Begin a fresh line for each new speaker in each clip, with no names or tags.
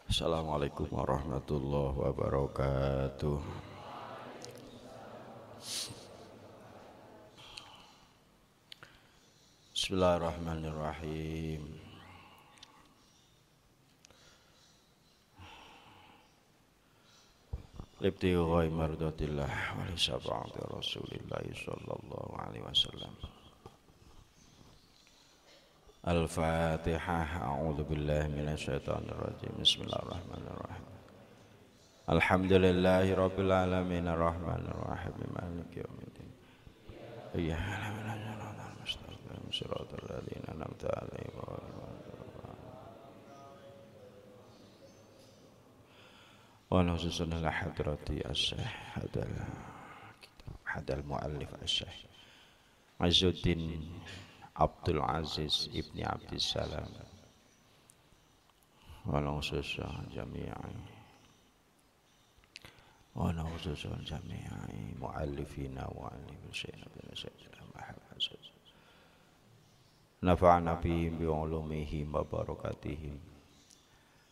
Assalamualaikum warahmatullahi wabarakatuh. Bismillahirrahmanirrahim. Libtigha'i mardatillah wa li syafa'ati Rasulillah sallallahu alaihi wasallam. Al-Fatihah. A'udzu billahi minasyaitonir rajim. Bismillahirrahmanirrahim. Alhamdulillahi rabbil alamin arrahmanir rahim maliki yaumiddin. Iyyaka na'budu wa iyyaka nasta'in. Shiratal ladzina an'amta 'alaihim ghairil maghdubi 'alaihim wa khususan ala hadrati as-syekh hadal muallif as-syekh Izzuddin Abdul Aziz Ibni Abdissalam wa khususan jami'i wa khususan jami'i muallifina wa muallifin sayyidina Muhammad nafa'ana bihim bi ulumihim wa barakatihim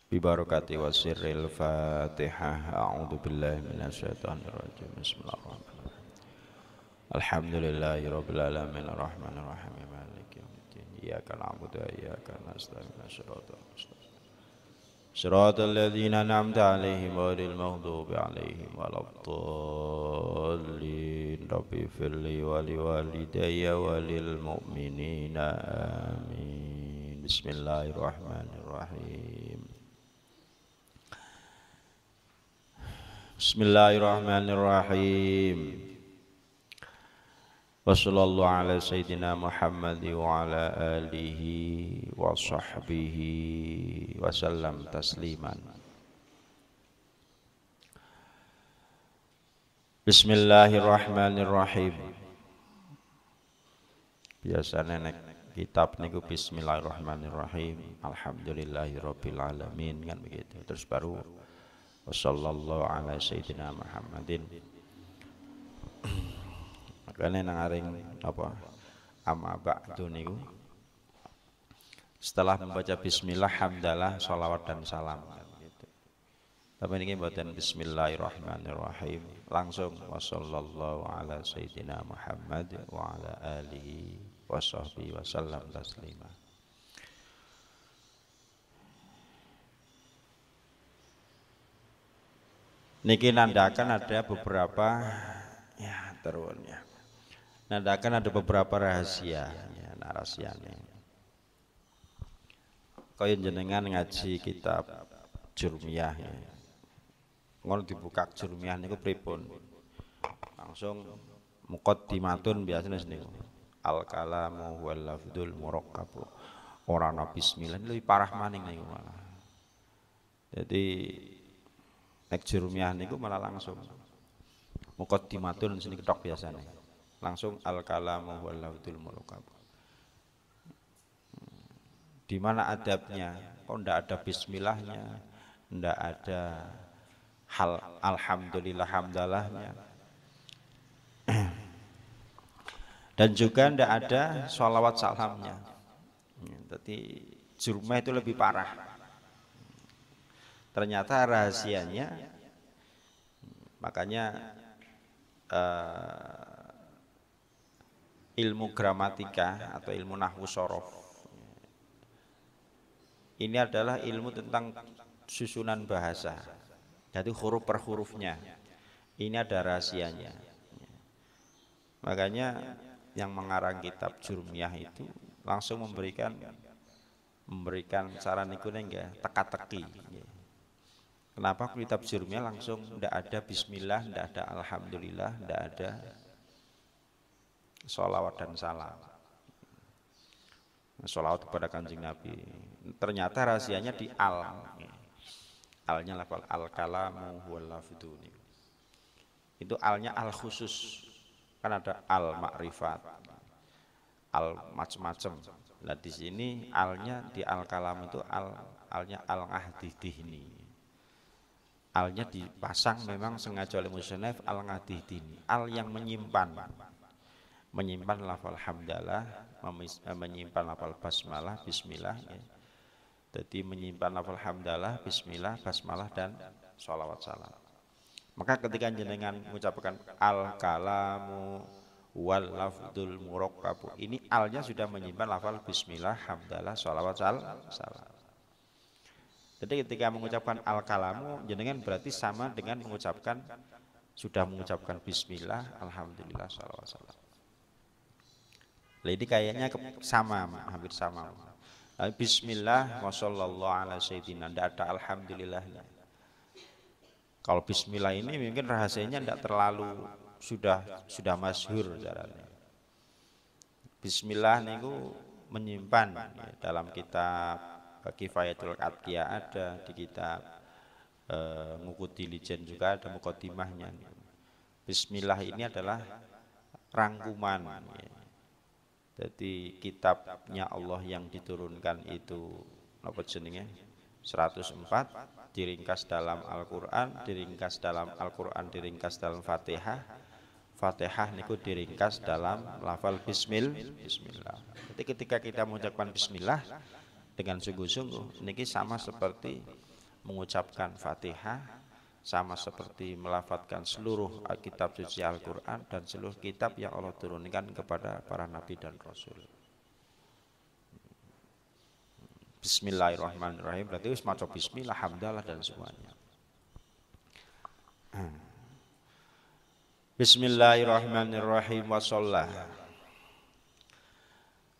bi barakati wa sirril Fatihah. A'udzu billahi minasyaitonir rajim. Bismillahirrahmanirrahim. Alhamdulillahi rabbil alamin arrahmanir rahim maliki yaumiddin. Iyyaka na'budu wa iyyaka nasta'in. Shiratal ladzina an'amta 'alaihim ghairil maghdubi 'alaihim waladdallin. Rabbi firli wa liwalidayya wa lil mu'minina amin. Bismillahirrahmanirrahim. Bismillahirrahmanirrahim. Wa sallallahu ala sayyidina Muhammad wa ala alihi wa sahbihi wa sallam tasliman. Bismillahirrahmanirrahim. Biasanya nek kitab niku bismillahirrahmanirrahim. Alhamdulillahirabbil alamin kan begitu. Terus baru wa sallallahu ala sayyidina Muhammadin. Makanya nang aring apa amma ba'du niku setelah membaca bismillah hamdalah sholawat dan salam gitu. Tapi ini mboten bismillahirrahmanirrahim, langsung wa sallallahu ala sayyidina Muhammad wa ala alihi wa sahbihi wa sallam taslima. Niki nandakan ada beberapa ya terun ya. Nandakan ada beberapa rahasia ya, narasiane. Kaya jenengan ngaji kitab Jurmiyah ya. Ngono dibuka Jurmiyah niku pripun? Langsung muqaddimatun biasanya niku. Al kalamu wal lafdzul murakkab. Ora ana bismillah lebih parah maning niku malah. Jadi nek Jurmiyah niku malah langsung muqaddimatun sini ketok biasanya. Langsung al kalamu wal lafdzul murakkab. Di mana adabnya? Kok ndak ada bismillahnya, ndak ada hal alhamdulillah hamdalahnya. Dan juga ndak ada sholawat salamnya. Jadi Jurmiyah itu lebih parah. Ternyata rahasianya makanya ilmu gramatika atau ilmu nahwu shorof ini adalah ilmu tentang susunan bahasa. Jadi huruf per hurufnya ini ada rahasianya. Makanya yang mengarang kitab Jurmiyah itu langsung memberikan saran niku nggih teka-teki. Kenapa kitab Jurmiyah langsung ndak ada bismillah, ndak ada alhamdulillah, ndak ada sholawat dan salam. Sholawat kepada Kanjeng Nabi. Ternyata rahasianya di al. Alnya lafal al kalamu wal lafdhu. Itu alnya al khusus. Kan ada al makrifat, al macam-macam. Nah di sini alnya di al kalam itu alnya al ngahdidihni. Alnya dipasang memang sengaja oleh musannaf al ngahdidihni. Al yang menyimpan lafal hamdalah, menyimpan lafal basmalah, bismillah ya. Jadi menyimpan lafal hamdalah, bismillah, basmalah dan sholawat salam. Maka ketika jenengan mengucapkan al-kalamu wal lafdul murakkab, ini alnya sudah menyimpan lafal bismillah, hamdalah, sholawat salam. Jadi ketika mengucapkan al-kalamu jenengan berarti sama dengan sudah mengucapkan bismillah, alhamdulillah, sholawat salam. Jadi kayaknya sama, hampir sama. Bismillah wa sallallahu ala sayyidina, tidak ada alhamdulillahnya. Kalau bismillah ini mungkin rahasianya tidak terlalu sudah masyhur caranya. Bismillah niku menyimpan ya, dalam kitab Kifayatul Atqiyah ada, di kitab Muqti Lijen juga ada muqaddimahnya. Bismillah ini adalah rangkuman ya. Jadi kitabnya Allah yang diturunkan itu apa jenenge 104 diringkas dalam Al-Qur'an, diringkas dalam Al-Qur'an, diringkas dalam Fatihah. Fatihah niku diringkas dalam lafal bismillah. Jadi ketika kita mengucapkan bismillah dengan sungguh-sungguh niki sama seperti mengucapkan Fatihah, sama seperti melafadzkan seluruh kitab suci Al-Quran dan seluruh kitab yang Allah turunkan kepada para nabi dan rasul. Bismillahirrahmanirrahim, berarti wis maca bismillah, hamdalah dan semuanya. Bismillahirrahmanirrahim wa shollah.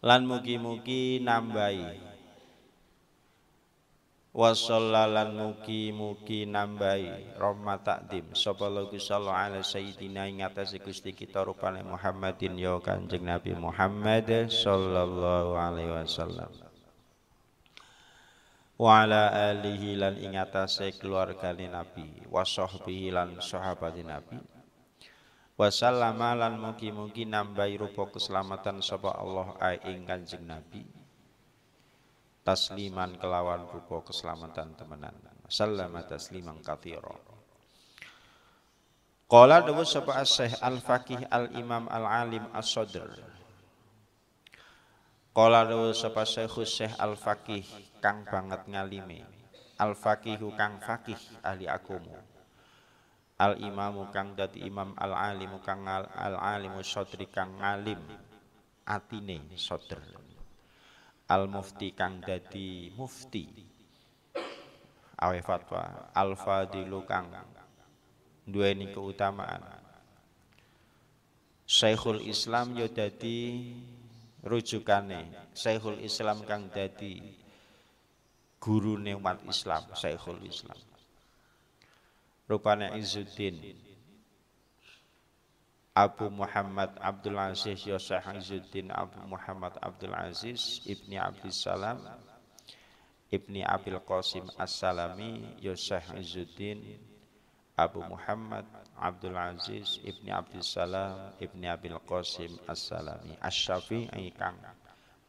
Lan mugi-mugi nambahi wa shallalan mugi-mugi nambahi rahmat takdim sapa Gusti sallallahu alaihi sayyidina ing atase Gusti kita rupane Muhammadin ya Kanjeng Nabi Muhammad sallallahu alaihi wasallam wa ala alihi lan ing atase keluargane Nabi wa sahbihi lan sahabate Nabi wa sallama lan mugi-mugi nambahi rupa keselamatan sapa Allah ing Kanjeng Nabi tasliman kelawan rupa keselamatan temenan sallama tasliman katsira. Qala dawu sapa Syekh Al-Faqih Al-Imam Al-Alim As-Sadr. Qala dawu sapa Syekh Al-Faqih kang banget ngalime, Al-Faqihu kang faqih ahli agama, Al-Imamu kang dadi imam, Al-Alimu kang al-alimu sadri kang ngalim atine sadr, Al-Mufti kang dadi mufti awe fatwa, Al-Fadilu kang duweni keutamaan, Syekhul Islam yo dadi rujukane, Syekhul Islam kang dadi gurune umat Islam, Syekhul Islam rupane Izzuddin Abu Muhammad Abdul Aziz ya Syekh Izzuddin Abu Muhammad Abdul Aziz Ibni Abdissalam Ibni Abil Qasim As-Salami ya Syekh Izzuddin Abu Muhammad Abdul Aziz Ibni Abdissalam Ibni Abil Qasim As-Salami Asy-Syafi'i kang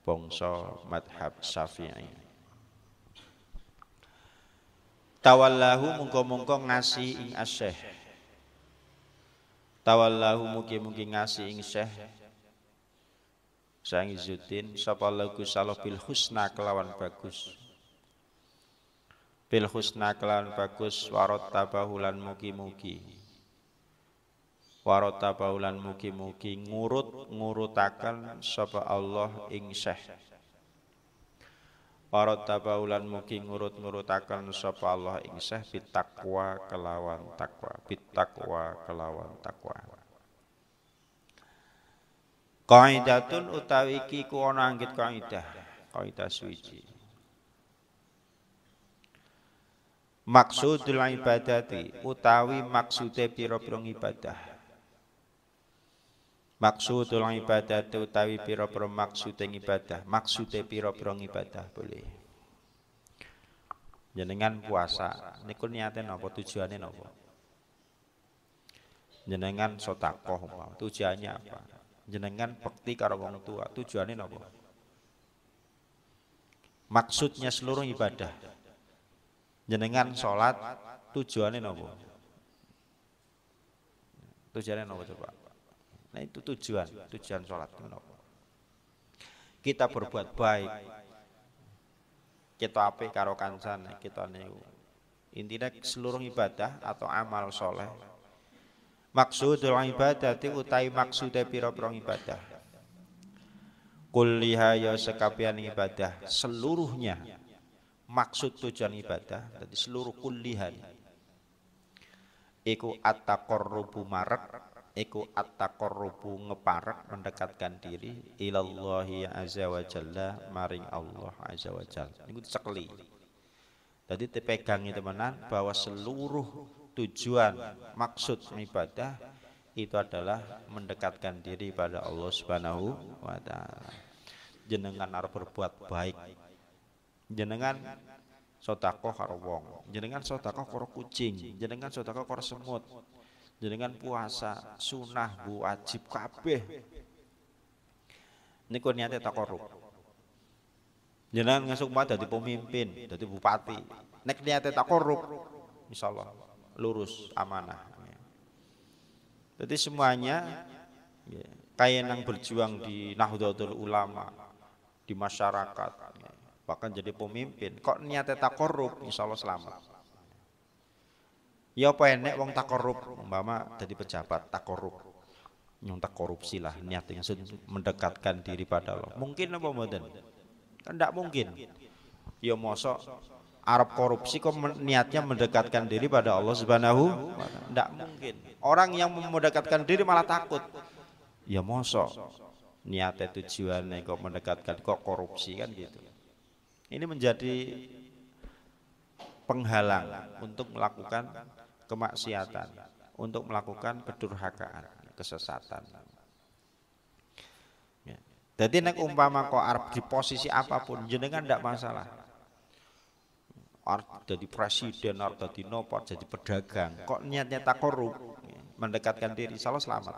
bangsa madhab Syafi'i. Tawallahu mungko-mungko ngasih ing Asy-Syekh, tawallahu mugi-mugi ngasih ing Syekh Syekh Izzuddin sapa lagu salah bil husna kelawan bagus, bil husna kelawan bagus, warot tabahulan mugi-mugi, warot tabahulan mugi-mugi ngurutaken sapa Allah ing Syekh, warot tabahulan mugi ngurutaken sapa Allah ing Syekh bitakwa kelawan takwa, bitakwa kelawan takwa. Qaidatun utawi iki ku ana anggit kaidah suci. Maksudul ibadati utawi maksude pira-pira ibadah. Maksudul ibadati utawi pira-pira maksude ibadah, maksude pira-pira ibadah boleh. Jenengan puasa niku niate napa, tujuane napa? Jenengan sedekah tujuannya apa? Jenengan bekti karo wong tua tujuane napa? Maksudnya seluruh ibadah. Jenengan sholat tujuannya napa? Tujuannya napa coba? Nah itu tujuan sholat napa? Kita berbuat baik kita apik karo kancane, kita niku. Intinya seluruh ibadah atau amal soleh. Maksudul ibadati utai maksude pira-pira ibadah. Kulliha ya sekabian ibadah seluruhnya. Maksud tujuan ibadah, jadi seluruh kullihan. Iku at-taqarrubu marek, iku at-taqarrubu ngeparek mendekatkan diri ilallahi azza wa jalla maring Allah azza wa jalla. Niku dicekeli. Jadi dipegangi teman-teman bahwa seluruh tujuan maksud ibadah itu adalah mendekatkan diri pada Allah Subhanahu wa taala. Jenengan arep berbuat baik. Jenengan sedekah karo wong, jenengan sedekah karo kucing, jenengan sedekah karo semut. Jenengan puasa sunah wajib kabeh. Niku niate taqarrub. Jenengan ngesuk mah dadi pemimpin, dadi bupati. Nek niate taqarrub, insyaallah lurus amanah. Jadi semuanya kayak yang berjuang di Nahdlatul Ulama, di masyarakat, bahkan jadi pemimpin. Kok niate taqarrub, insyaallah selamat. Ya apa enek wong taqarrub, umpama dadi pejabat taqarrub. Nyontak korupsi lah, niatnya mendekatkan diri pada Allah. Mungkin apa mboten? Kan tidak mungkin. Ya mosok Arab korupsi kok niatnya mendekatkan diri pada Allah Subhanahu wa taala. Tidak mungkin. Orang yang mendekatkan diri malah takut. Ya mosok niatnya tujuannya kok mendekatkan kok korupsi kan gitu. Ini menjadi penghalang untuk melakukan kemaksiatan, untuk melakukan kedurhakaan, kesesatan. Jadi nek umpama kok arep di posisi apapun jenengan ndak masalah. Arep jadi presiden, arep jadi nopo, jadi pedagang. Kok niatnya taqarrub, mendekatkan diri, insyaallah selamat.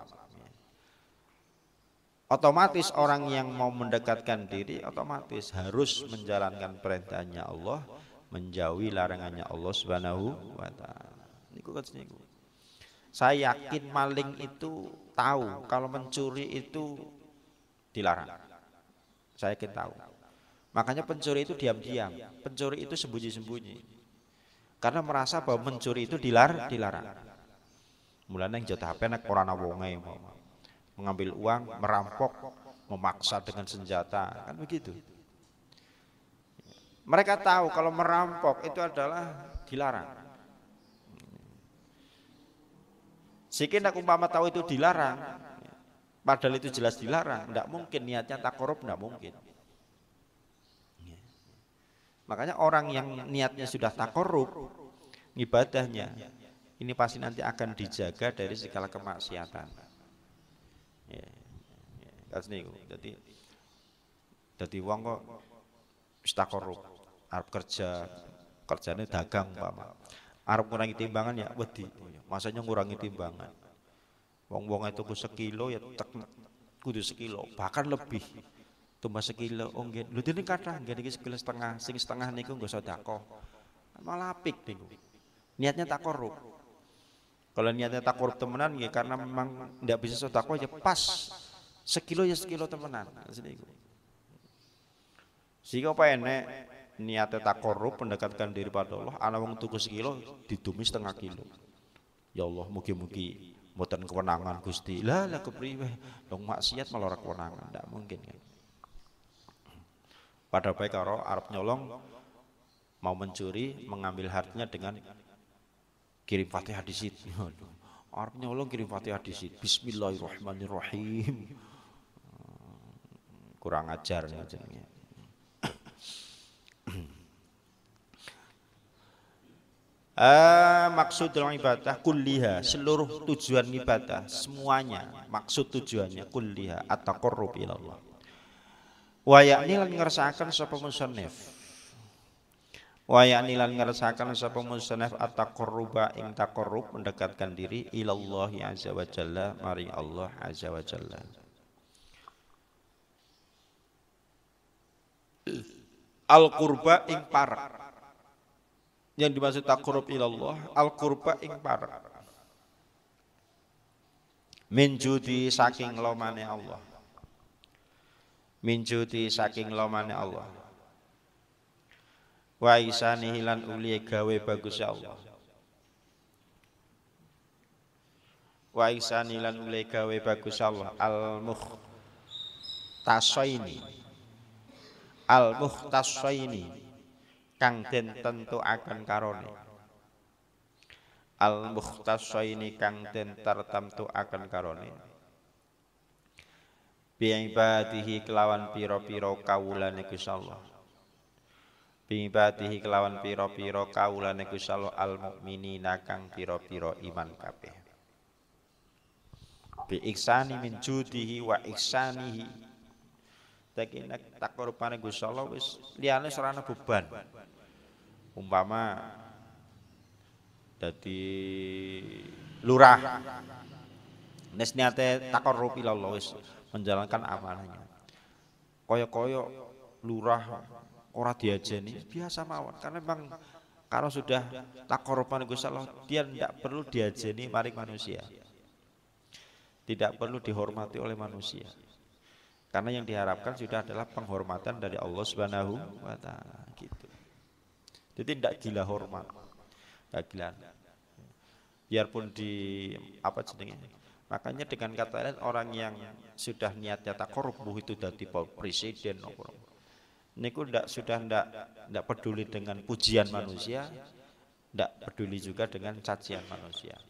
Otomatis orang yang mau mendekatkan diri otomatis harus menjalankan perintahnya Allah, menjauhi larangannya Allah Subhanahu wa taala. Niku niku. Saya yakin maling itu tahu kalau mencuri itu dilarang. Saya yakin tahu. Makanya pencuri itu diam-diam, pencuri itu sembunyi-sembunyi. Karena merasa bahwa mencuri itu dilarang. Mulane yang jatah HP nek ora ana wonge mengambil uang, merampok, memaksa dengan senjata, kan begitu. Mereka tahu kalau merampok itu adalah dilarang. Sikit nek umpama tahu itu dilarang, padahal itu jelas dilarang, tidak mungkin niatnya taqarrub, tidak mungkin. Makanya orang yang niatnya sudah taqarrub, ibadahnya ini pasti nanti akan dijaga dari segala kemaksiatan. Kasih jadi wong kok taqarrub, arep kerjane dagang umpama. Arep ngurangi timbangan ya wedi, masanya ngurangi timbangan. Wong-wong itu ku sekilo ya kudu sekilo, bahkan lebih. Tumbas sekilo, oh nggih. Lho dene kathah nggih iki sekilo setengah, sing setengah niku nggo sedekah. Malah apik niku. Niatnya taqarrub. Kalau niatnya taqarrub temenan nggih karena memang ndak bisa sedekah ya pas. Sekilo ya sekilo temenan. Sehingga apa enek niatnya taqarrub mendekatkan diri pada Allah, ana wong tuku sekilo didumi setengah kilo. Ya Allah, mugi-mugi mboten kewenangan Gusti. Lah kepriwe? Wong maksiat malah ora kewenangan, ndak mungkin kan. Pada baik karo arep nyolong mau mencuri mengambil hartanya dengan kirim Fatihah di situ. Arep nyolong kirim Fatihah di situ. Bismillahirrahmanirrahim. Kurang ajar jenenge. Maksudul ibadah kulliha, seluruh tujuan ibadah semuanya, maksud tujuannya kulliha at-taqarrub ila Allah. Wa yakni lan ngersakaken sapa musannif. Wa yakni lan ngersakaken sapa musannif at-taqarruba ing taqarrub mendekatkan diri ila Allah azza wa jalla maring Allah azza wa jalla. Al-qurba ing parek. Yang dimaksud taqarrub ila Allah al-qurba ing parek. Min judi saking lomane Allah. Min judi saking lomane Allah. wa ihsanihi lan uli gawe bagus ya Allah. Wa ihsanihi lan uli gawe bagus ya Allah. Al mukhtasaini kang den tentuaken karone. Al mukhtasaini kang den tertentuaken karone. Bi ibadihi kelawan pira-pira kawulane Gusti Allah. Bi ibadihi kelawan pira-pira kawulane Gusti Allah al mukminina kang pira-pira iman kabeh. Bi ihsani min judihi wa ihsanihi. Taki nek takorupane Gusti Allah wis liyane serana beban. Umpama dadi lurah nes niate takorup ilallah wis menjalankan amanahnya. Kaya-kaya lurah ora diajeni biasa mawon karena memang kalau sudah takorupan Gusti Allah dia tidak perlu diajeni maring manusia. Tidak perlu dihormati oleh manusia. Karena yang diharapkan sudah adalah penghormatan dari Allah Subhanahu wa taala gitu. Jadi tidak gila hormat. Tidak gila. Biarpun di apa jenenge. Makanya dengan kata lain orang yang sudah niatnya takorup itu dadi presiden apa. Niku sudah ndak peduli dengan pujian manusia, ndak peduli juga dengan cacian manusia.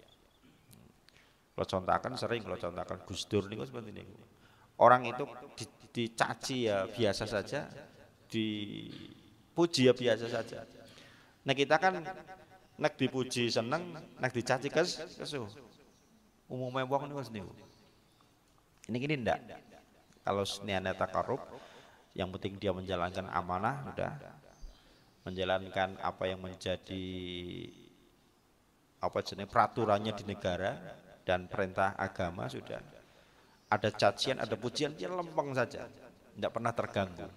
Kalau contohkan Gus Dur niku seperti niku. Orang itu dicaci ya biasa saja, dipuji ya biasa saja. Nah kita kan nek dipuji seneng, nek dicaci kesuh. Umumnya wong niku niku. Ini gini ndak. Kalau niatnya takarrub, yang penting dia menjalankan amanah, sudah menjalankan apa yang menjadi apa jenis peraturannya di negara dan perintah agama sudah. Ada cacian, ada pujian, dia lempeng saja, tidak pernah terganggu.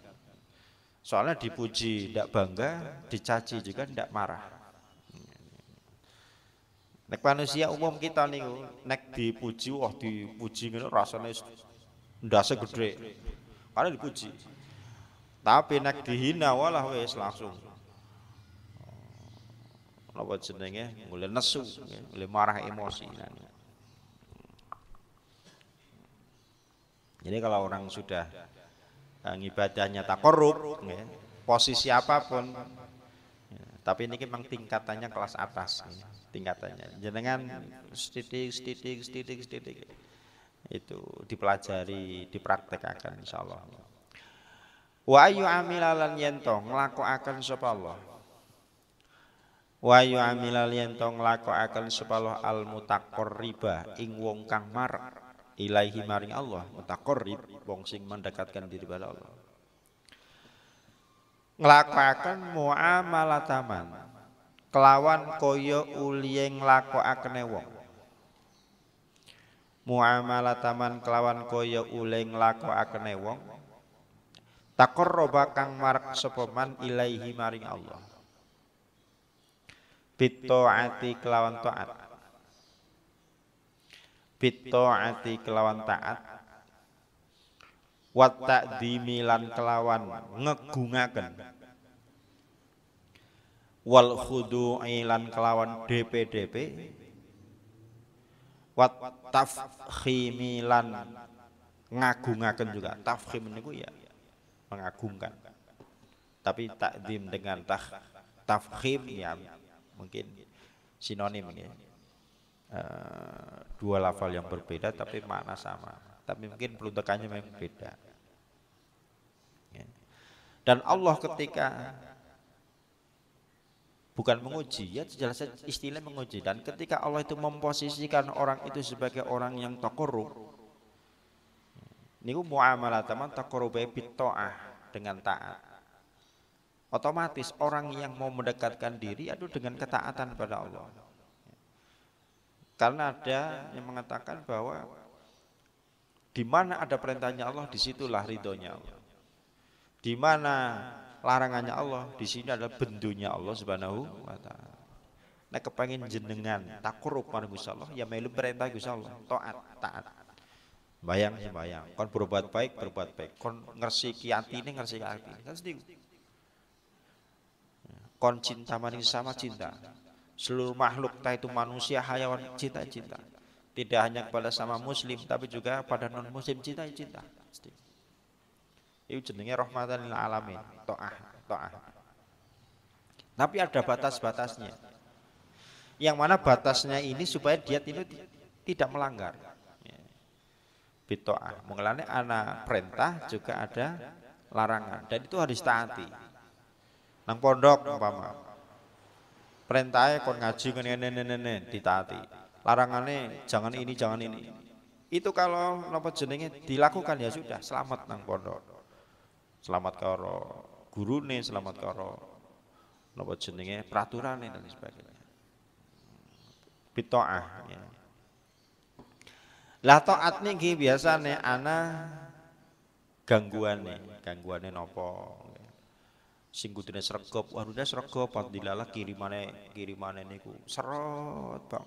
Soalnya dipuji tidak bangga, dicaci juga tidak marah. Nek manusia umum kita nih, nek dipuji, wah dipuji gitu rasanya ndase gede, karena dipuji. Tapi nek dihina walah wes langsung. Apa jenenge? Mulai nesu, mulai marah emosi. Jadi kalau orang sudah ibadahnya takorup, ya, posisi apapun, ya, tapi ini memang tingkatannya kelas atas, ya, tingkatannya. Jenengan stitik itu dipelajari, dipraktekkan insyaallah. Wa ayu amilalan yento nglakokaken sapa Allah. Wa ayu amilalan yento nglakokaken sapa Allah al mutaqarriba ing wong kang marek ilaihi maring Allah, mutaqarrib wong sing mendekatkan diri pada Allah. Nglakokaken muamalataman kelawan kaya uliye nglakokakene wong. Muamalataman kelawan kaya uliye nglakokakene wong. Taqarraba kang marek sapa man ilaihi maring Allah. Bitaati kelawan taat. Bitaati kelawan taat. Wa ta'dhimi lan kelawan ngegungaken. Wal khudu'i lan kelawan DP. Wa tafkhimi lan ngagungaken juga. Tafkhim niku ya mengagungkan. Tapi takdim dengan tafkhim ya mungkin sinonim ya. Dua lafal yang berbeda tapi makna sama. Tapi mungkin peruntukannya memang beda. Ya. Dan Allah ketika bukan menguji, ya jelas istilah menguji. Dan ketika Allah itu memposisikan orang itu sebagai orang yang taqarrub, niku muamalah teman taqarrub bitta'ah dengan taat. Otomatis orang yang mau mendekatkan diri itu dengan ketaatan pada Allah. Karena ada yang mengatakan bahwa di mana ada perintahnya Allah, disitulah ridhonya Allah. Di mana larangannya Allah, di sini adalah bendunya Allah Subhanahu wa taala. Nek kepengin jenengan takarrub marang Gusti Allah, ya melu perintah Gusti Allah, taat. Bayang. Kon berbuat baik. Kon ngresiki atine, ngresiki atine. Kan sedih. kon cinta maring sama cinta. Seluruh makhluk, entah itu manusia, hayawan, cinta. Tidak hanya kepada sama muslim, tapi juga pada non muslim cinta. Itu jenenge rahmatan lil alamin, ta'ah. Tapi ada batas-batasnya. Yang mana batasnya ini supaya dia itu tidak melanggar. Bitoah, mengalami anak perintah juga ada larangan dan itu harus taati. Nang pondok umpama perintahnya kon ngaji ngene ditaati. Larangannya jangan ini. Itu kalau napa jenenge dilakukan ya sudah selamat nang pondok. Selamat karo gurune, selamat karo napa jenenge peraturane dan sebagainya. Bitoah ya. Lah taat niki biasane ana gangguane napa? Sing kudune sregep, warune sregep dilalah kirimane niku seret bang.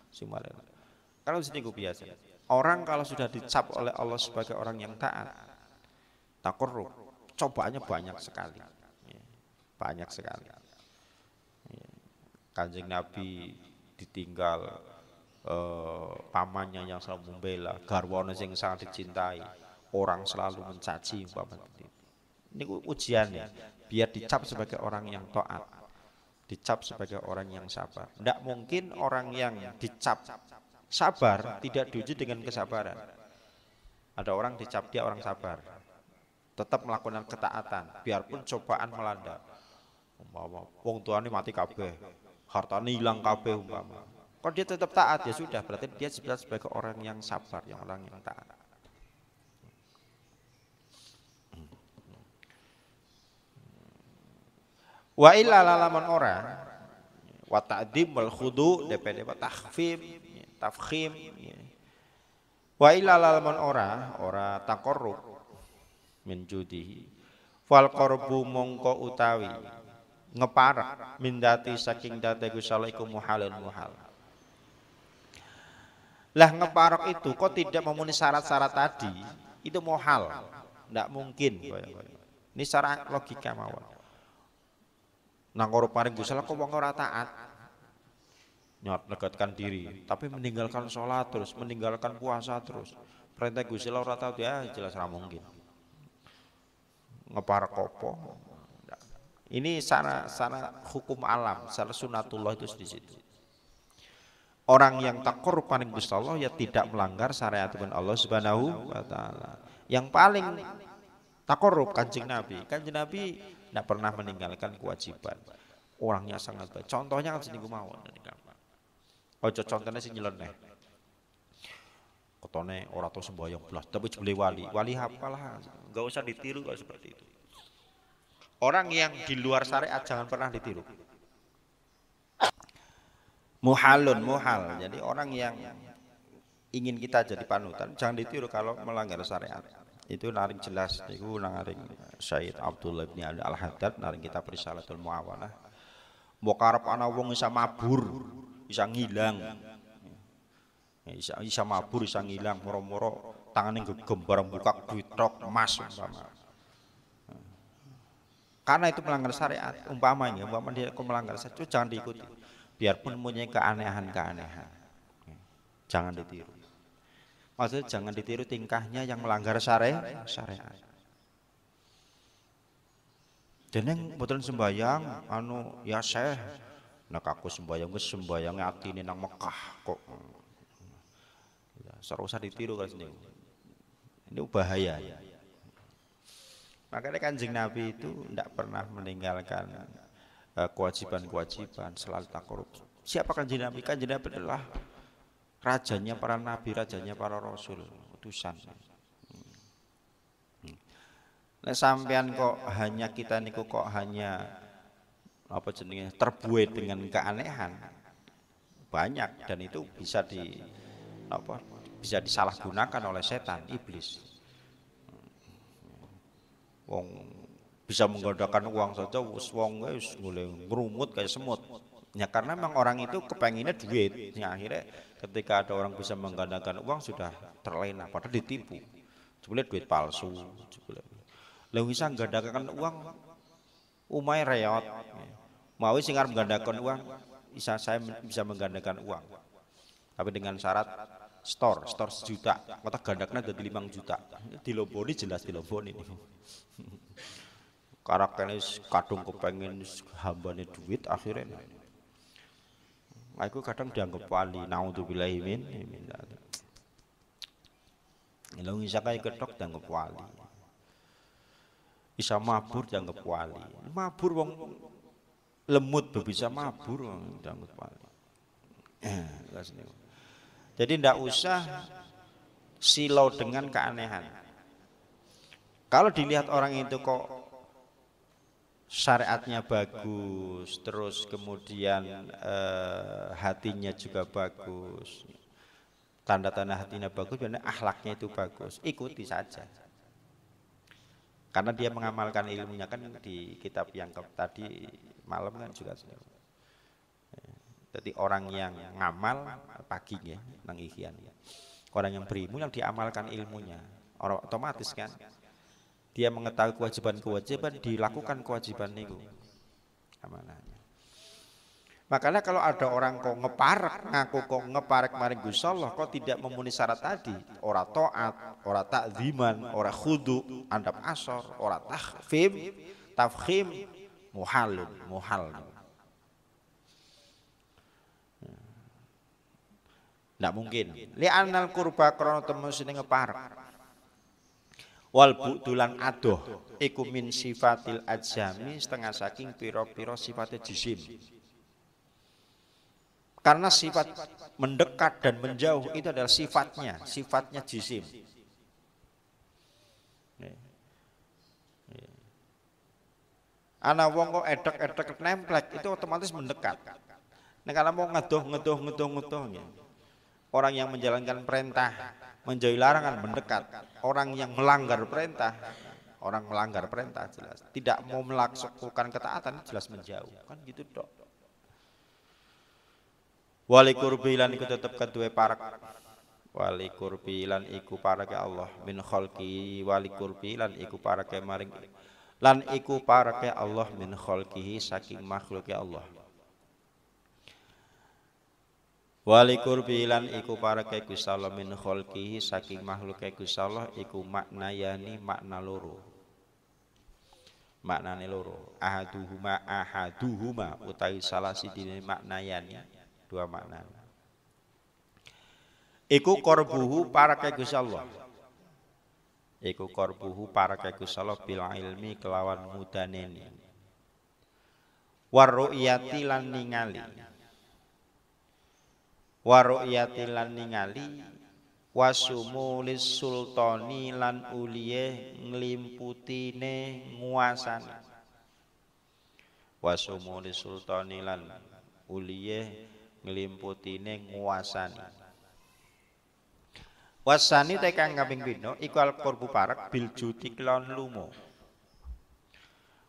Sing male. Kalau niku biasa. Orang kalau sudah dicap oleh Allah sebagai orang yang taat, takarrub, cobaannya banyak sekali. Banyak sekali. Kanjeng Nabi ditinggal pamannya yang selalu membela, garwane yang sangat dicintai, orang selalu mencaci umpamanya. Ini ujiannya, biar dicap sebagai orang yang taat, dicap sebagai orang yang sabar. Tidak mungkin orang yang dicap sabar tidak diuji dengan kesabaran. Ada orang dicap dia orang sabar, tetap melakukan ketaatan, biarpun cobaan melanda. Umpama wong tuane mati kabeh, hartane hilang kabeh umpama. Kalau dia tetap taat ya sudah, berarti dia sebagai orang yang sabar, yang orang yang taat. Wa illa lalaman orang wa ta'dim wal khudu DPD wa tafkhim. Wa illa lalaman ora taqarrub min judihi fal qarbu mongko utawi ngeparak mindati saking date Gusti Allah iku muhalun muhal. Lah ngeparok itu kok tidak memenuhi syarat-syarat tadi, itu muhal, tidak mungkin. Ini secara logika mawon. Nang korup paring Gusti Allah kok wong ora taat, nyot negatkan diri, tapi meninggalkan sholat terus, meninggalkan puasa terus, perintah Gusti Allah ora taat ya jelas ora mungkin. Ngeparok opo? Ini sana hukum alam, secara sunatullah itu di situ. Orang yang takarrub paring Gusti Allah ya tidak melanggar syariat Allah Subhanahu wa taala. Yang paling takarrub Kanjeng Nabi. Kanjeng Nabi tidak pernah meninggalkan kewajiban. Orangnya sangat baik. Contohnya kan seniku mawon. Ojo contohnya sing nyeleneh. Ketone ora tau sembahyang blas, tapi jebule wali. Wali apalah, enggak usah ditiru kalau seperti itu. Orang yang di luar syariat jangan pernah ditiru. Muhalun muhal. Jadi orang yang ingin kita jadi panutan jangan ditiru kalau melanggar syariat. Itu naring jelas niku naring Syed Abdullah bin Ali Al-Haddad naring kitab Risalatul Muawanah. Mbok arep ana wong isa mabur, isa ngilang. Isa mabur, isa ngilang moro-moro tangane gegembar buka duit truk emas umpama. Karena itu melanggar syariat, umpama dia melanggar syariat, jangan diikuti. Biarpun mempunyai keanehan-keanehan, jangan ditiru. Maksudnya jangan ditiru tingkahnya yang melanggar syariat. Jeneng mboten sembayang, ya Syekh, nek aku sembayang wis sembayange atine nang Mekah kok. Ya, ora usah ditiru kan ini. Ini bahaya. Makanya Kanjeng Nabi itu tidak pernah meninggalkan kewajiban-kewajiban, selalu takarrub. Siapa Kanjeng Nabi? Kanjeng Nabi adalah rajanya para nabi, rajanya para rasul, utusan. Nah, sampean kok hanya kita niku kok hanya apa jenenge terbuai dengan keanehan banyak dan itu bisa bisa disalahgunakan oleh setan iblis. Wong bisa menggandakan uang saja, wong wis mulai ngerumut kayak semut. Ya karena memang orang itu kepenginnya duit. Ya, akhirnya ketika ada orang bisa menggandakan uang sudah terlena, padahal ditipu. Jebule duit palsu. Lah bisa menggandakan uang umai reot. Mau sing arep menggandakan uang, saya bisa menggandakan uang. Tapi dengan syarat store 1 juta, kota gandaknya jadi 5 juta. Diloboni jelas diloboni. Karakternya kadung kepengen hambane duit akhirnya. Aku kadang dianggap wali, naudzubillahi min. Ilmu isa kaya ketok dianggap wali. Bisa mabur dianggap wali. Mabur wong lemut bisa mabur dianggap wali. Jadi ndak usah silau dengan keanehan. Kalau dilihat orang itu kok syariatnya bagus, terus kemudian hatinya juga bagus, tanda-tanda hatinya bagus, benar akhlaknya itu bagus, ikuti saja. Karena dia mengamalkan ilmunya kan di kitab yang tadi malam kan juga. Jadi orang yang ngamal pagi ya, nang ikhyan. Orang yang berilmu yang diamalkan ilmunya, orang otomatis kan dia mengetahui kewajiban-kewajiban, dilakukan kewajiban itu amanahnya. Makanya kalau ada orang kok ngeparek, ngaku kok ngeparek maring Gusti Allah, kok tidak memenuhi syarat tadi, ora taat, ora takziman, ora khudu, andap asor, ora tafkhim, muhal. Nggak mungkin. Li'anal kurba krono temu sini ngeparek. Wal bu'dulan adoh iku min sifatil ajami setengah saking piro-piro sifatnya jisim. Karena sifat mendekat dan menjauh itu adalah sifatnya jisim. Ana wong kok edek nemplek itu otomatis mendekat. Nah kalau mau ngedoh ya. Orang yang menjalankan perintah, menjauhi larangan mendekat. Orang yang melanggar perintah jelas. Tidak mau melaksanakan ketaatan jelas menjauh. Kan gitu dok. Wali kurbilan iku tetep kedue parak. Wali kurbilan iku parake Allah min khalqi wali kurbilan iku parake maring lan iku parake Allah min khalqihi saking makhluke Allah. Wali kurbilan iku parake Gusti Allah min khalqihi saking makhluke Gusti Allah iku makna yani makna loro. Maknane loro. Ahaduhuma utawi salah sidine makna yani dua makna. Iku korbuhu parake Gusti Allah. Iku korbuhu parake Gusti Allah bil ilmi kelawan mudaneni. Warru'yati lan ningali. Warru'yati lan ningali wasumulis sultani lan uliye nglimputine nguasani. Wasumulis sultani lan uliye nglimputine nguasani. Wasani tekang kaping pindho iku al qurbu parak bil judi lan lumo.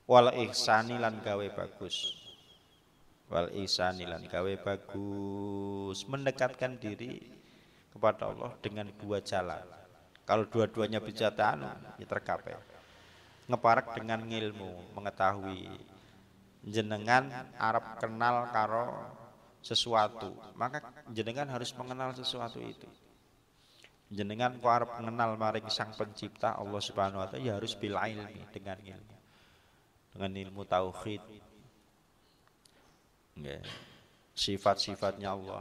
Wal ihsani lan gawe bagus. Wal ihsani lan gawe bagus, mendekatkan diri kepada Allah dengan dua jalan. Kalau dua-duanya bisa tahan, ya tercapai. Ngeparek dengan ilmu, mengetahui jenengan Arab kenal karo sesuatu, maka jenengan harus mengenal sesuatu itu. Jenengan kok arep mengenal maring Sang Pencipta Allah Subhanahu wa taala ya harus bil ilmi dengan ilmu. Dengan ilmu tauhid. Nggih. Sifat-sifatnya Allah.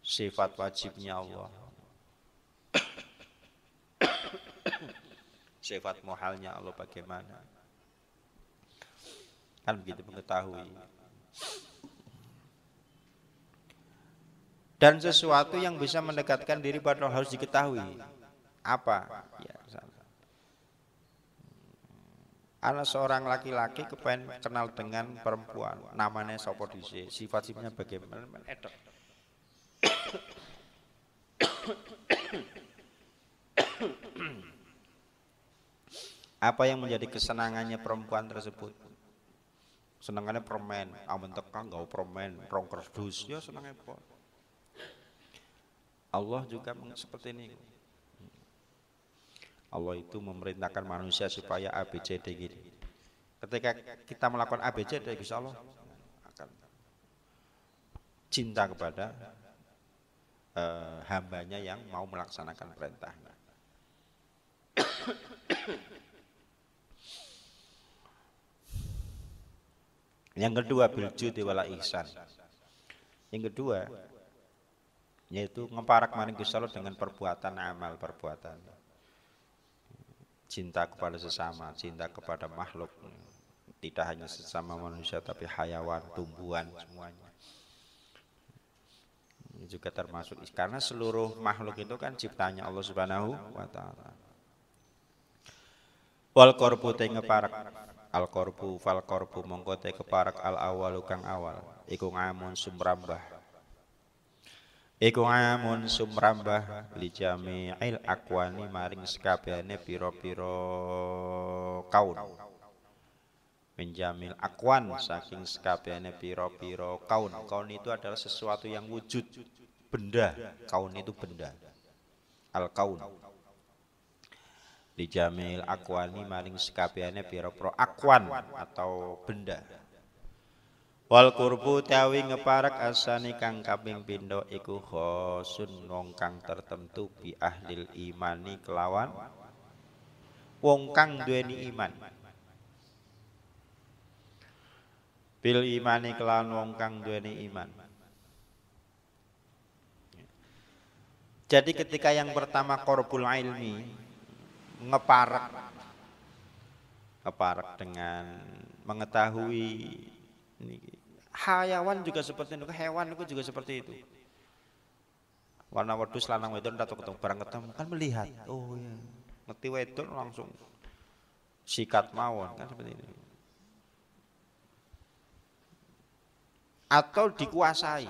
Sifat wajibnya Allah. Sifat muhalnya Allah bagaimana? Kan begitu mengetahui. Dan sesuatu yang bisa mendekatkan diri pada Allah harus diketahui. Apa? Ya, ada seorang laki-laki kepengen kenal dengan perempuan, namanya sapa dhisik, sifat-sifatnya bagaimana? Edek. Apa yang menjadi kesenangannya perempuan tersebut? Senangannya permen, amun teka nggawa permen, rong kerdus, ya senangnya apa? Allah juga seperti ini. Allah itu memerintahkan manusia supaya ABCD gini. Ketika kita melakukan ABC dari Gusti Allah akan cinta kepada hambanya yang mau melaksanakan perintahnya. Yang kedua bil judi wal ihsan. Yang kedua yaitu ngeparak maring Gusti Allah dengan perbuatan amal perbuatan. Cinta kepada sesama, cinta kepada makhluk. Tidak hanya sesama manusia tapi hayawan, tumbuhan semuanya. Ini juga termasuk karena seluruh makhluk itu kan ciptanya Allah Subhanahu wa taala. Wal qarbu te ngeparak al qarbu fal qarbu mongko te keparak al awalu kang awal iku ngamun sumrambah. Iku ngamun sumrambah li jami'il akwani maring sekabehane pira-pira kaun. Menjamil akwan saking sekabehane pira-pira kaun. Kaun itu adalah sesuatu yang wujud, benda. Kaun itu benda. Al kaun. Dijamil akwani maring sekabehane pira-pira akwan atau benda. Wal qurbu tawi ngeparak asani kang kaping pindho iku khosun wong kang tertentu bi ahlil imani kelawan wong kang duweni iman. Bil imani kelawan wong kang duweni iman. Jadi ketika yang pertama qorbul ilmi ngeparak dengan mengetahui ini, hayawan juga seperti itu, hewan itu juga seperti itu. Warna wedhus lanang wedon atau ketemu barang ketemu kan melihat. Oh ya, ngerti wedon langsung sikat mawon kan seperti ini. Atau dikuasai.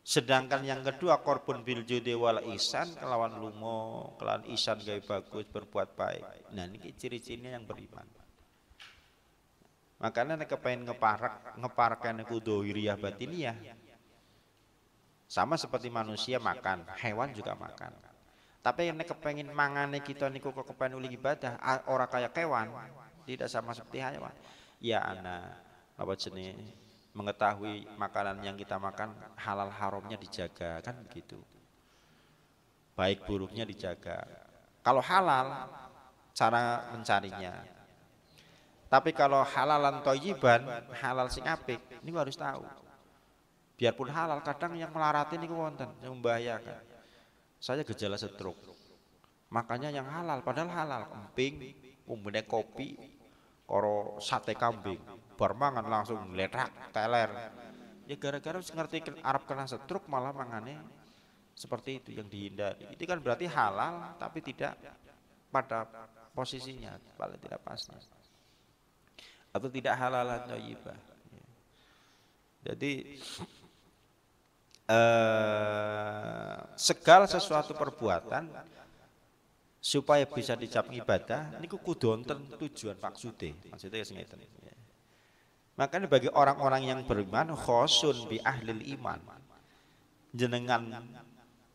Sedangkan yang kedua korbun bil judi wal ihsan kelawan lungo, kelawan ihsan gawe bagus berbuat baik. Nah ini ciri-cirinya yang beriman. Makanya nek kepengen ngeparakkan iku dohiriyah batiniyah. Sama seperti manusia makan, hewan juga makan. Tapi nek kepengen mangane kita niku kok kepengen uli ibadah, ora kaya kewan, tidak sama seperti hewan. Ya ana apa jenenge mengetahui makanan yang kita makan halal haramnya dijaga kan begitu. Baik buruknya dijaga. Kalau halal cara mencarinya. Tapi kalau halalan thayyiban, halal sing apik, ini harus tahu. Biarpun halal, kadang yang melaratin niku wonten, yang membahayakan. Saya gejala stroke. Makanya yang halal, padahal halal, emping, umbene kopi, karo sate kambing, bar mangan langsung meledak, teler. Ya gara-gara ngerti Arab kena stroke malah mangane seperti itu yang dihindari. Itu kan berarti halal, tapi tidak pada posisinya, paling tidak pasti. Atau tidak halalan thayyibah. Jadi segala sesuatu perbuatan supaya bisa dicap ibadah niku kudu wonten tujuan maksude. Maksudnya ngeten. Makanya bagi orang-orang yang beriman khosun bi ahlil iman. Jenengan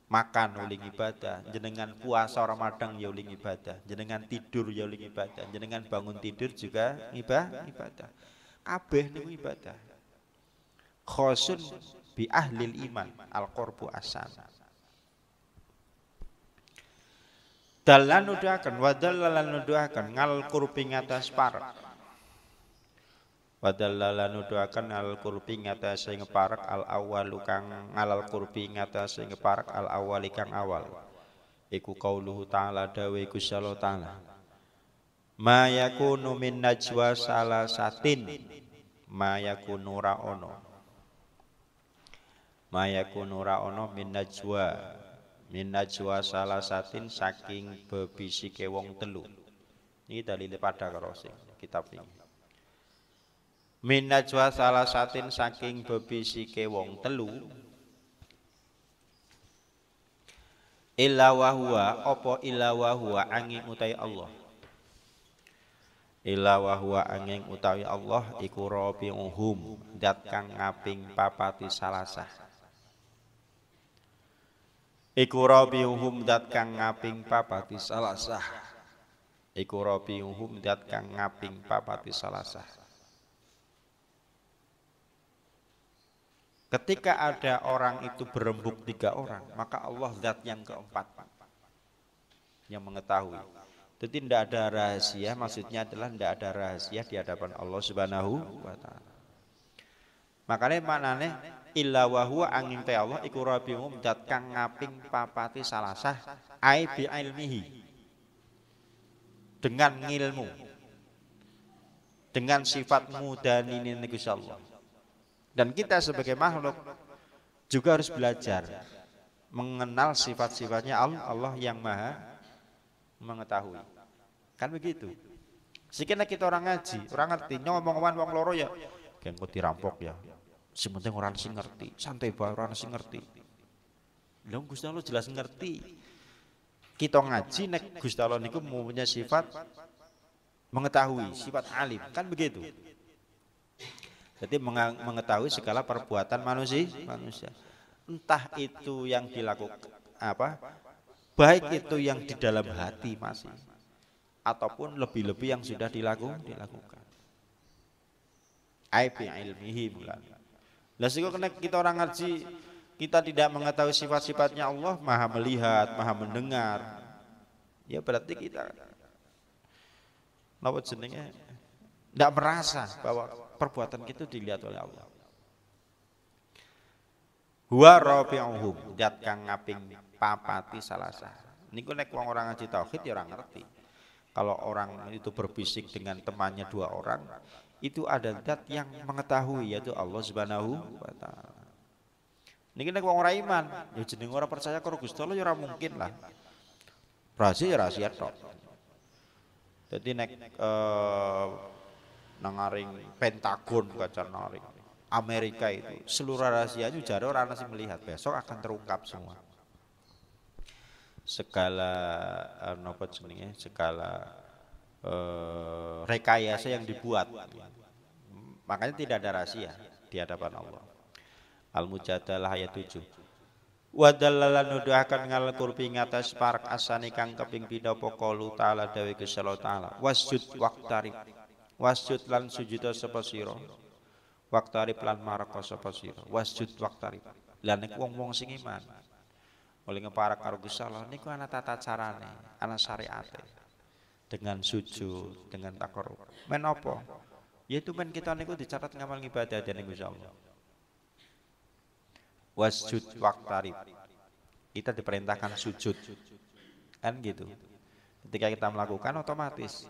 makan uling ibadah, jenengan puasa Ramadan ya uling ibadah, jenengan tidur ya uling ibadah, jenengan bangun tidur juga ibadah. Kabeh niku ibadah. Khosun bi ahlil iman al-qurbu asan. Dalan nuduhaken wadallalan nuduhaken ngal kurbi ngatas parak. Wadallalan nuduhaken al kurbi ngatas sing parak al awwalu kang ngalal kurbi ngatas sing parak al awwali kang awal. Iku qauluhu ta'ala dawe Gusti Allah taala. Ma yakunu min najwa salasatin ma yakunu ra ono. Ma yakunu ra ono min najwa salasatin saking bebisike wong telu. Ini dalile pada karo sing kitab ini. Min najwa salasatin saking bebisike wong telu. Illa wa huwa apa illa wa huwa angin utawi Allah. Illa wa huwa angin utawi Allah iku rabiuhum dat kang ngaping papati salasah. Iku rabiuhum dat kang ngaping papati salasah. iku rabiuhum dat kang ngaping papati salasah. Ketika ada orang itu berembuk 3 orang, maka Allah zat yang keempat yang mengetahui. Jadi tidak ada rahasia, maksudnya adalah tidak ada rahasia di hadapan Allah Subhanahu wa taala. Makanya maknane illa wa huwa angin te Allah iku rabiuhum dat kang ngaping papati salasah ai bi ilmihi. Dengan ngilmu. Dengan sifat mudanine Gusti Allah. Dan kita sebagai makhluk juga harus belajar mengenal sifat-sifatnya Allah yang maha mengetahui. Kan begitu. Sekiranya kita orang ngaji, orang ngerti, ngomong-ngomong wong loro ya, kengko dirampok ya. Sing penting orang sing ngerti, santai bae orang sing ngerti. Lha Gusti Allah jelas ngerti. Kita ngaji nek Gusti Allah niku mempunyai sifat mengetahui, sifat alim, kan begitu. Jadi mengetahui segala perbuatan manusia. Entah itu yang dilakukan baik itu yang di dalam hati masih, ataupun lebih-lebih yang sudah dilakukan. Aibi ilmihi bulan. Lah sing kita orang ngaji, kita tidak mengetahui sifat-sifatnya Allah, maha melihat, maha mendengar. Ya berarti kita napa jenenge tidak merasa bahwa perbuatan kita dilihat oleh Allah. Huwa rabi'uhum dat kang ngaping papati salasah. Niku nek wong orang ngaji tauhid ya ora ngerti. Kalau orang itu berbisik dengan temannya 2 orang, itu ada zat yang mengetahui yaitu Allah Subhanahu wa taala. Niki nek wong ora iman, ya jeneng ora percaya karo Gusti Allah ya ora mungkin lah. Rahasia ya rahasia tok. Dadi nek nangaring Pentagon kaca naring Amerika itu seluruh rahasianya jare orang masih melihat, besok akan terungkap semua segala napa jenenge segala rekayasa yang dibuat, makanya tidak ada rahasia di hadapan Allah. Al-Mujadalah ayat 7. Wa dallalan nuduhaken ngal kurbi ngatas parak asani kang keping pindha pokolu taala dawe Gusti Allah taala wasjud waqtarib. Wasjud lan sujuda sapa sira. Waqtarib lan maraka sapa sira. Wasjud waqtarib. Lah nek wong-wong sing iman oleh ngeparak karo Gusti Allah niku ana tata carane, ana syariate. Dengan sujud, dengan takarrub. Men apa? Yaitu men kita niku dicatat ngamal ibadah dening Gusti Allah. Wasjud waqtarib. Kita diperintahkan sujud. Kan gitu. Ketika kita melakukan otomatis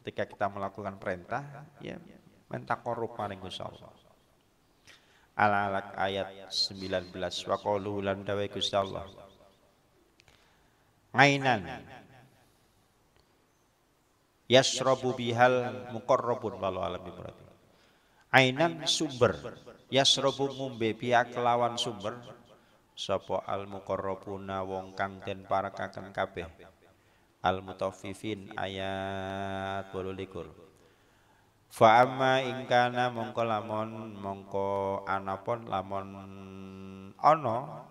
ketika kita melakukan perintah, ya minta korup maring Gusti Allah. Al-Alaq ayat 19 wa qalu lan dawe Gusti Allah. Ainan yasrabu bihal muqarrabun walau alam berarti. Ainan sumber yasrabu ngombe biak lawan sumber sapa al muqarrabuna wong kang den parakaken kabeh. Al-Mutaffifin ayat 28. Fa amma ing kana mongko lamun mongko anapun lamun ana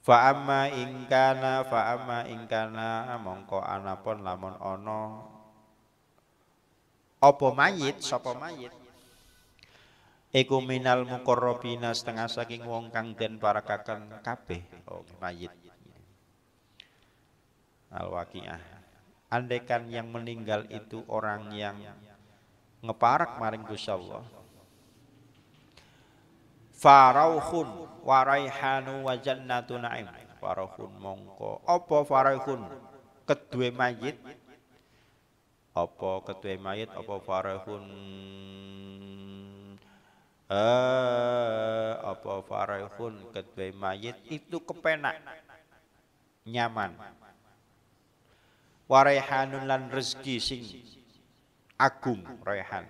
fa amma ing kana mongko anapun lamun ana apa mayit sapa mayit iku minal muqarrabina setengah saking wong kang den parakaken kabeh mayit. Al-Waqiah. Andaikan yang meninggal itu orang yang ngeparak maring Gusti Allah. Farauhun wa raihanu wa jannatu na'im. Farauhun mongko apa farauhun kedue mayit? Apa kedue mayit apa farauhun apa farauhun kedue mayit itu kepenak nyaman. Wa raihanun lan rezeki sing agung raihan.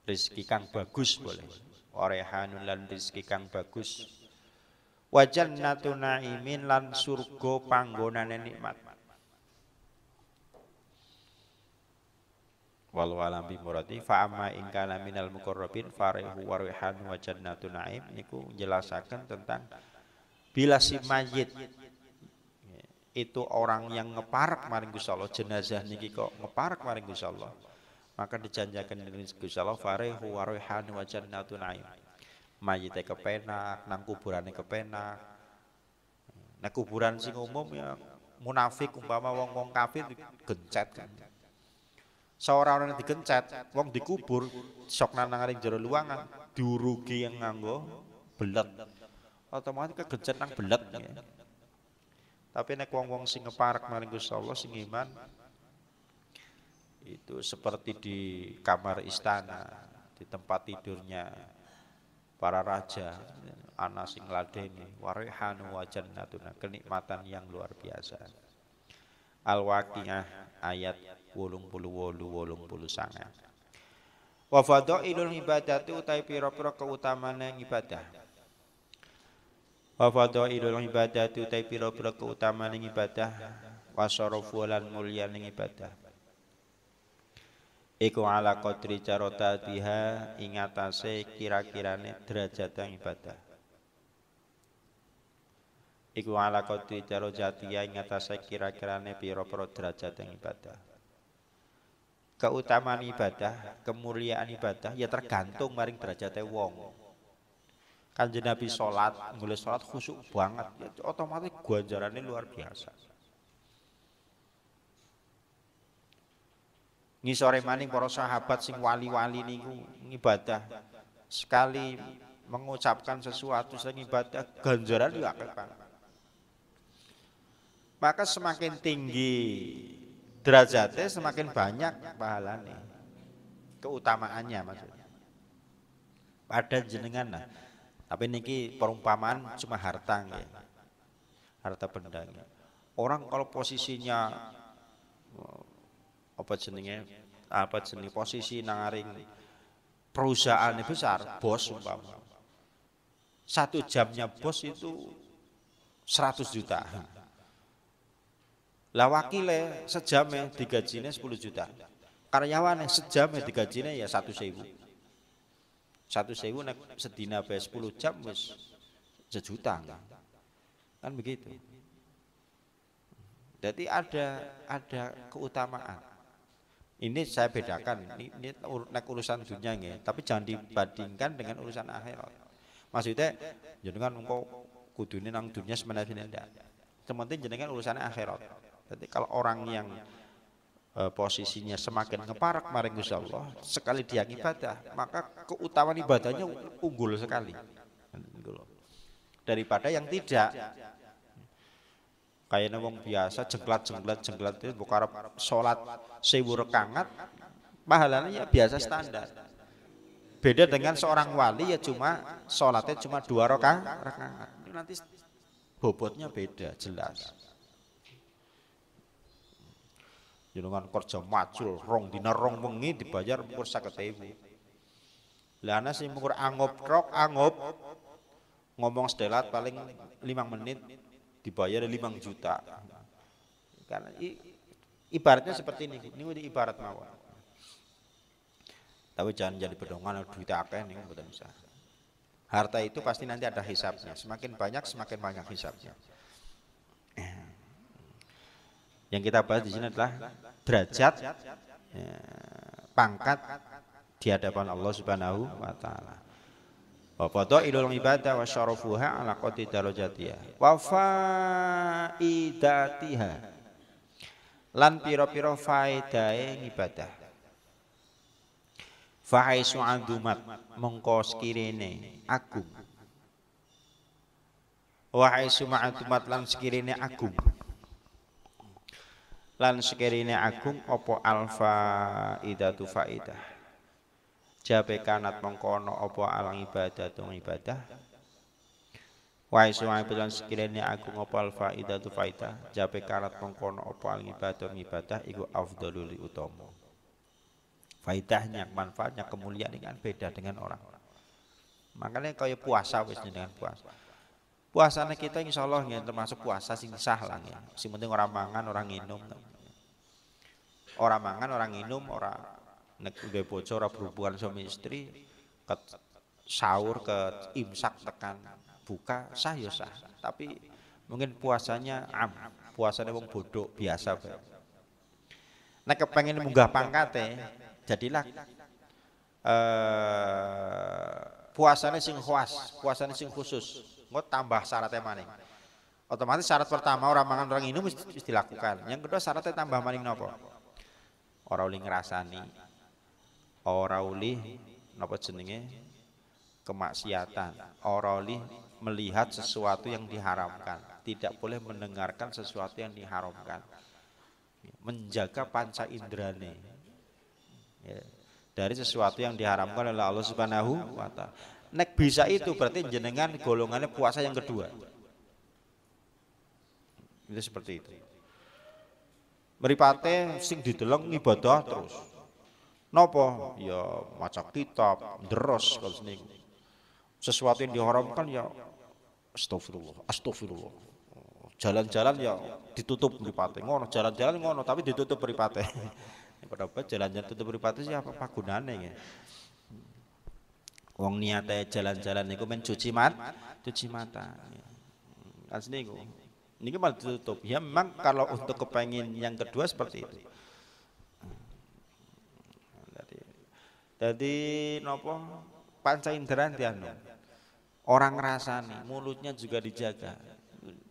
Rezeki kang bagus boleh. Wa raihanun lan rezeki kang bagus. Wa jannatu naimin lan surga panggonane nikmat. Walau alam bi muradi fa amma in kana minal muqarrabin farihu wa raihanun wa jannatu naim niku menjelaskan tentang bila si mayit itu orang yang ngeparek maring Gusti Allah, jenazah niki kok ngeparek maring Gusti Allah, maka dijanjakan dening Gusti Allah farihu wa raihan wa jannatun naim. Mayite kepenak, nang kuburane kepenak. Nah kuburan sing umum ya munafik umpama wong-wong kafir gencet kan. Seorang orang digencet, wong dikubur sok nang ning jero luangan, diurugi yang nganggo belet. Otomatis kegencet nang belet ya. Tapi nek wong-wong sing ngeparek maring Gusti Allah sing iman itu seperti di kamar istana, di tempat tidurnya para raja, ana sing ngladeni warihanu wa jannatun, kenikmatan yang luar biasa. Al-Waqiah ayat 88-89. Wa fadhailul ibadati utai pira-pira keutamaan ibadah. Wa fadhailul ibadati utai pira-pira keutamaan ibadah wa syarafu lan mulya ning ibadah. Iku ala qadri carotatiha ing atase kira-kirane derajat ibadah. Iku ala qadri carotatiha ing atase kira-kirane pira-pira derajat ibadah. Keutamaan ibadah, kemuliaan ibadah ya tergantung maring derajate wong. Kanjeng Nabi salat, mulai salat khusyuk banget, ya otomatis ganjarane luar biasa. Ngisore maning para sahabat sing wali-wali niku ngibadah sekali mengucapkan sesuatu sing ibadah ganjaran yo akeh banget. Maka semakin tinggi derajatnya semakin banyak pahalane, keutamaannya maksudnya. Pada jenengan lah. Tapi niki perumpamaan cuma harta ya. Harta benda. Orang kalau posisinya apa jenenge posisi nangaring perusahaan besar, bos umpama. 1 jamnya bos itu 100 juta. Lah wakile sejamnya digajine 10 juta. Karyawane sejamnya digajine ya 1.000. 1.000 nek sedina bae 10 jam wis 1 juta kan begitu. Jadi ada keutamaan. Ini saya bedakan, ini nek urusan dunia nggih, tapi jangan dibandingkan dengan urusan akhirat. Maksudnya jenengan engko kudune nang dunia semeneh-meneh ndak. Sementing jenengan urusannya akhirat. Jadi kalau orang yang posisinya semakin ngeparek maring Gusti Allah, sekali dia ibadah, maka keutamaan ibadahnya unggul sekali. Daripada yang tidak. Kayaknya wong biasa jengklat itu bukan sholat 1000 rakaat, pahalanya ya biasa standar. Beda dengan seorang wali ya cuma sholatnya cuma 2 rakaat. Nanti bobotnya beda jelas. Jenengan kerja macul rong dina rong wengi dibayar ukur 50.000. Lah ana sing ukur angop ngomong sedelat paling 5 menit dibayar 5 juta. Karena ibaratnya seperti ini ibarat mawon. Tapi jangan jadi pedongan duit akeh niku mboten usah. Harta itu pasti nanti ada hisabnya. Semakin banyak hisabnya. Yang kita bahas di sini adalah derajat pangkat di hadapan Allah Subhanahu wa taala. Wa fadailul ibadah wa syarafuha ala qadri darajatiha wa faidatiha lan pira-pira faedahe ibadah. Fa haisu andumat mongko sekirene agung. Wa haisu ma'dumat lan sekirene agung. Lan sekirine agung opo alfa idatu faidah. Jabe kanat mongkono opo alang ibadah tung ibadah. Wa isu lan sekirine agung opo alfa idatu faidah. Jabe kanat mongkono opo alang ibadah iku afdalul utama. Faidahnya, manfaatnya, kemuliaan kan beda dengan orang. Makanya kaya puasa wis dengan puasa. Puasanya kita insyaallah ya termasuk puasa sing sah lah ya. Sing penting orang mangan, orang minum. Orang mangan, orang minum, orang nek duwe bojo ora berhubungan suami istri, ke sahur ke imsak tekan buka sah ya sah. Tapi mungkin puasanya puasane wong bodoh biasa bae. Nek kepengin munggah pangkate, jadilah puasane sing khas, puasane sing khusus. Engko tambah syaratnya maning. Otomatis syarat pertama orang mangan orang ini mesti dilakukan. Yang kedua syaratnya tambah maning napa? Ora uli ngrasani, ora uli napa jenenge kemaksiatan, ora uli melihat sesuatu yang diharamkan, tidak boleh mendengarkan sesuatu yang diharamkan. Menjaga panca indrane. Ya, dari sesuatu yang diharamkan oleh Allah Subhanahu wa taala. Nek bisa itu berarti jenengan golongannya puasa yang kedua. Itu seperti itu. Mripate sing dideleng ibadah terus. Napa? Ya maca kitab, ndros kalau niku. Sesuatu yang diharamkan ya astagfirullah, astagfirullah. Jalan-jalan ya ditutup mripate. Ngono, jalan-jalan ngono tapi ditutup mripate. Padha jalan-jalan tutup mripate sih apa gunane ya. Wong niate jalan-jalan niku men cuci mata. Asline niku. Niki malah ditutup. Ya memang kalau untuk kepengin yang kedua seperti itu. Jadi napa panca indera dianu. Orang ngrasani, mulutnya juga dijaga.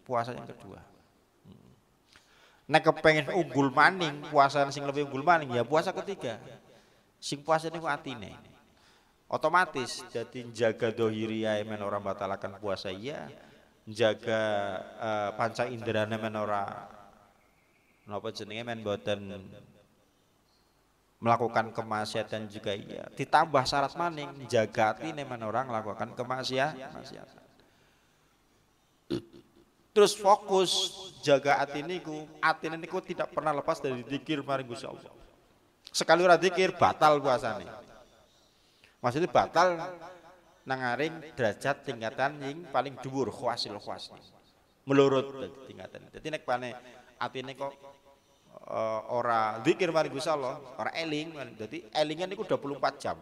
Puasa yang kedua. Nek kepengin unggul maning, puasa sing lebih unggul maning ya puasa ketiga. Sing puasa niku atine. Otomatis jadi jaga dohiriyae men ora batalaken puasa iya, jaga panca inderane men ora napa jenenge men boten melakukan kemaksiatan juga iya. Ditambah syarat maning jaga atine men ora melakukan kemaksiatan. Terus fokus jaga atine niku tidak pernah lepas dari zikir maring Gusti Allah. Sekali ora zikir batal puasane. Maksudnya batal nangaring derajat tingkatan yang paling dhuwur khawasil khas. Melurut tingkatan. Jadi nek pane atine kok ora zikir maring Gusti Allah, ora eling, dadi elingan niku 24 jam.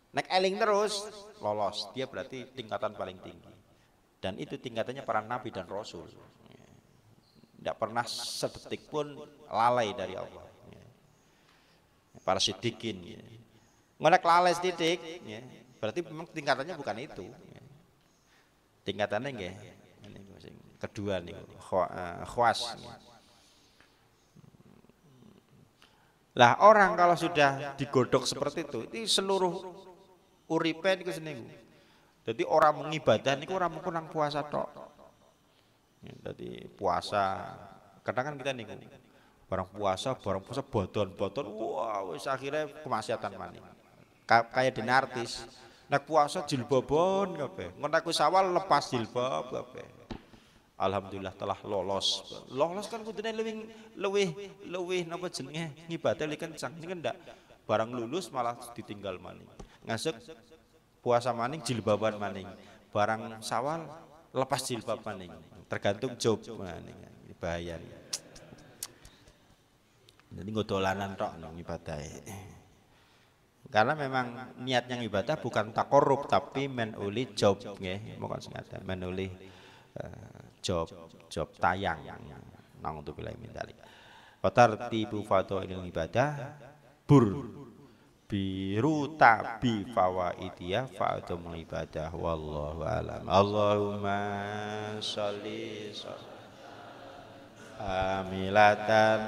Nek eling terus lolos, dia berarti tingkatan paling tinggi. Dan itu tingkatannya para nabi dan rasul. Tidak pernah sedetik pun lalai dari Allah. Para siddiqin ngonek lalai sedikit ya, berarti memang tingkatannya bukan itu ya. Tingkatannya nggih kedua nih khawas ya. Lah orang kalau sudah digodok seperti itu seluruh uripe niku seneng. Jadi orang mengibadah niku ora mung nang puasa tok. Ya, jadi puasa kadang kan kita niku barang puasa bodon-bodon, wah wis akhirnya kemaksiatan maning. Kayak dene artis, nek puasa jilbabon kabeh. Ngon aku sawal lepas jilbab kabeh. Alhamdulillah telah lolos. Lolos kan kudune luwih napa jenenge ngibadah luwih kencang. Ini kan ndak barang lulus malah ditinggal maning. Ngasuk puasa maning jilbaban maning. Barang sawal lepas jilbab maning. Tergantung job maning. Bahaya. Jadi ngodolanan tok nang ibadah. Karena memang niatnya ibadah bukan takorup tapi menuli job nggih. Monggo sing ada menuli job tayang nang untuk wilayah mindali. Watartibu fadhailil ibadah biru tabi fawaidiyah fa'atum ibadah wallahu alam. Allahumma sholli amilatan